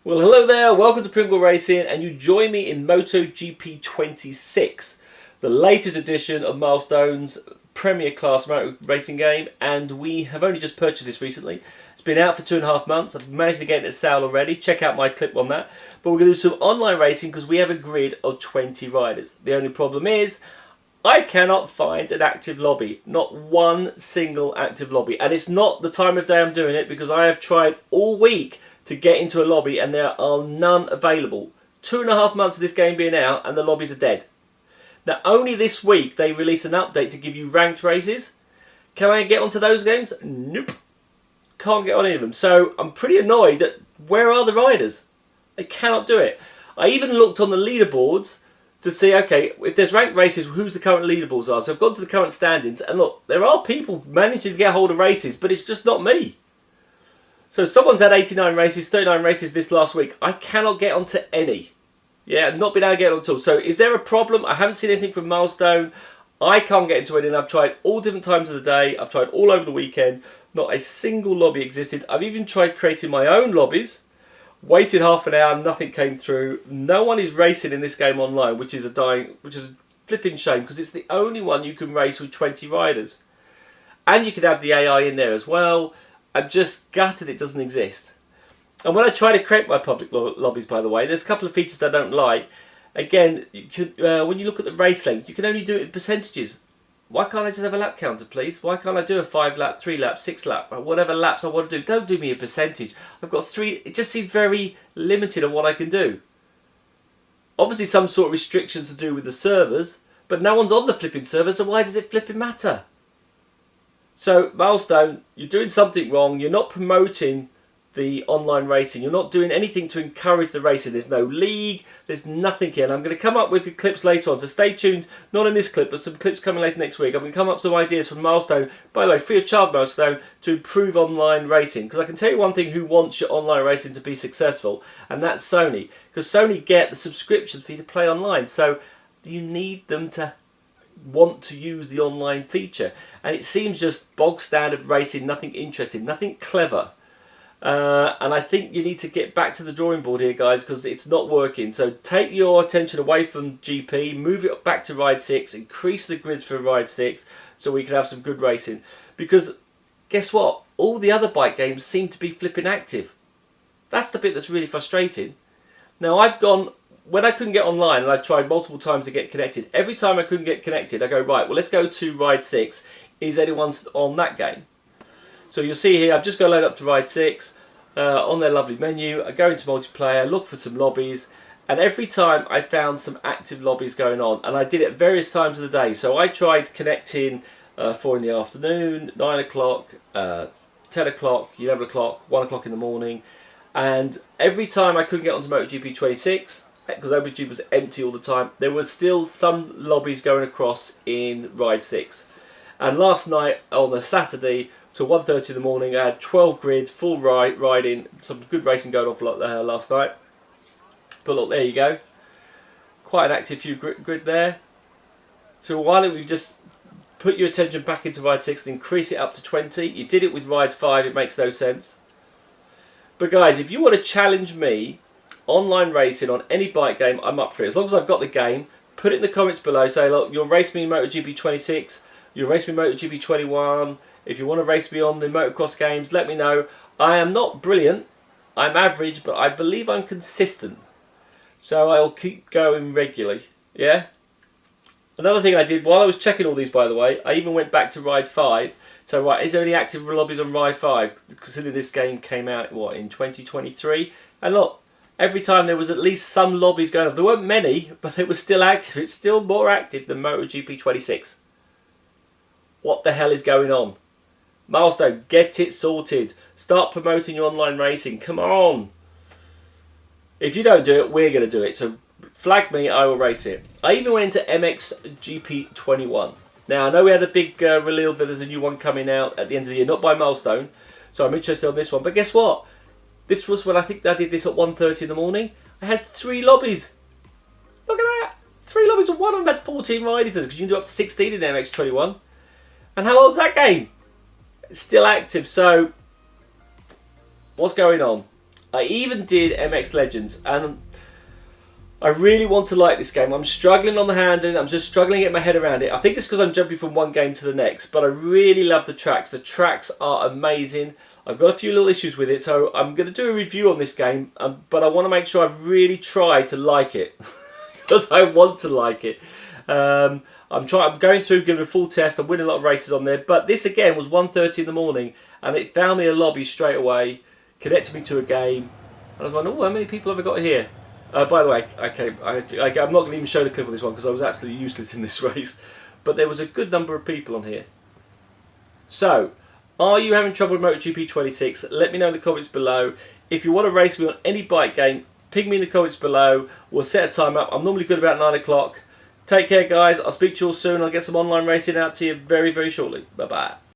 Well, hello there, welcome to Pringle Racing, and you join me in MotoGP 26, the latest edition of Milestone's Premier Class motor racing game, and we have only just purchased this recently. It's been out for 2.5 months, I've managed to get it at sale already, check out my clip on that, but we're going to do some online racing because we have a grid of 20 riders. The only problem is, I cannot find an active lobby, not one single active lobby, and it's not the time of day I'm doing it because I have tried all week to get into a lobby and there are none available. 2.5 months of this game being out and the lobbies are dead. Now only this week they released an update to give you ranked races. Can I get onto those games? Nope. Can't get on any of them. So I'm pretty annoyed that where are the riders? They cannot do it. I even looked on the leaderboards to see, okay, if there's ranked races, who's the current leaderboards are. So I've gone to the current standings and look, there are people managing to get hold of races, but it's just not me. So someone's had 89 races, 39 races this last week. I cannot get onto any. Yeah, not been able to get on at all. So is there a problem? I haven't seen anything from Milestone. I can't get into it, and I've tried all different times of the day. I've tried all over the weekend. Not a single lobby existed. I've even tried creating my own lobbies. Waited half an hour, nothing came through. No one is racing in this game online, which is a flipping shame because it's the only one you can race with 20 riders. And you can have the AI in there as well. I'm just gutted it doesn't exist. And when I try to create my public lobbies, by the way, there's a couple of features I don't like. Again, when you look at the race length, you can only do it in percentages. Why can't I just have a lap counter, please? Why can't I do a 5 lap, 3 lap, 6 lap, whatever laps I want to do? Don't do me a percentage. I've got 3. It just seems very limited on what I can do. Obviously some sort of restrictions to do with the servers, but no one's on the flipping server, so why does it flipping matter? So, Milestone, you're doing something wrong. You're not promoting the online racing. You're not doing anything to encourage the racing. There's no league. There's nothing here. And I'm going to come up with the clips later on. So stay tuned. Not in this clip, but some clips coming later next week. I'm going to come up with some ideas from Milestone. By the way, free of charge Milestone to improve online racing. Because I can tell you one thing who wants your online racing to be successful. And that's Sony. Because Sony get the subscriptions for you to play online. So you need them to want to use the online feature, and it seems just bog standard racing, nothing interesting, nothing clever, and I think you need to get back to the drawing board here, guys, because it's not working. So take your attention away from GP, move it back to Ride 6, increase the grids for Ride 6 so we can have some good racing, because guess what, all the other bike games seem to be flipping active. That's the bit that's really frustrating. Now I've gone, when I couldn't get online, and I tried multiple times to get connected, every time I couldn't get connected, I go, right, well, let's go to Ride 6. Is anyone on that game? So you'll see here, I've just got to load up to Ride 6 on their lovely menu. I go into multiplayer, look for some lobbies, and every time I found some active lobbies going on, and I did it at various times of the day. So I tried connecting 4 in the afternoon, 9 o'clock, 10 o'clock, 11 o'clock, 1 o'clock in the morning, and every time I couldn't get onto MotoGP 26, because MotoGP was empty all the time, there were still some lobbies going across in Ride 6. And last night, on a Saturday, till 1:30 in the morning, I had 12 grids, full riding, some good racing going off last night. But look, there you go. Quite an active few grid there. So why don't we just put your attention back into Ride 6 and increase it up to 20. You did it with Ride 5, it makes no sense. But guys, if you want to challenge me online racing on any bike game, I'm up for it. As long as I've got the game, put it in the comments below. Say, look, you'll race me in MotoGP 26, you'll race me in MotoGP 21. If you want to race me on the motocross games, let me know. I am not brilliant, I'm average, but I believe I'm consistent. So I'll keep going regularly, yeah? Another thing I did, while I was checking all these, by the way, I even went back to Ride 5. So, right, is there any active lobbies on Ride 5? Considering this game came out, what, in 2023? And look, every time there was at least some lobbies going on. There weren't many, but they were still active. It's still more active than MotoGP 26. What the hell is going on? Milestone, get it sorted. Start promoting your online racing. Come on. If you don't do it, we're going to do it. So flag me, I will race it. I even went into MXGP 21. Now, I know we had a big reveal that there's a new one coming out at the end of the year. Not by Milestone. So I'm interested on this one. But guess what? This was when I think I did this at 1:30 in the morning. I had 3 lobbies. Look at that. 3 lobbies and one of them had 14 riders because you can do up to 16 in MX21. And how old's that game? It's still active. So what's going on? I even did MX Legends, and I really want to like this game. I'm struggling on the handling. I'm just struggling to get my head around it. I think it's because I'm jumping from one game to the next, but I really love the tracks. The tracks are amazing. I've got a few little issues with it, so I'm going to do a review on this game, but I want to make sure I've really tried to like it because I want to like it. I'm going through, giving a full test. I'm winning a lot of races on there, but this again was 1:30 in the morning, and it found me a lobby straight away, connected me to a game, and I was like, oh, how many people have I got here? By the way, I'm not going to even show the clip of this one because I was absolutely useless in this race, but there was a good number of people on here. So, are you having trouble with MotoGP 26? Let me know in the comments below. If you want to race me on any bike game, ping me in the comments below. We'll set a time up. I'm normally good about 9 o'clock. Take care, guys. I'll speak to you all soon. I'll get some online racing out to you very, very shortly. Bye-bye.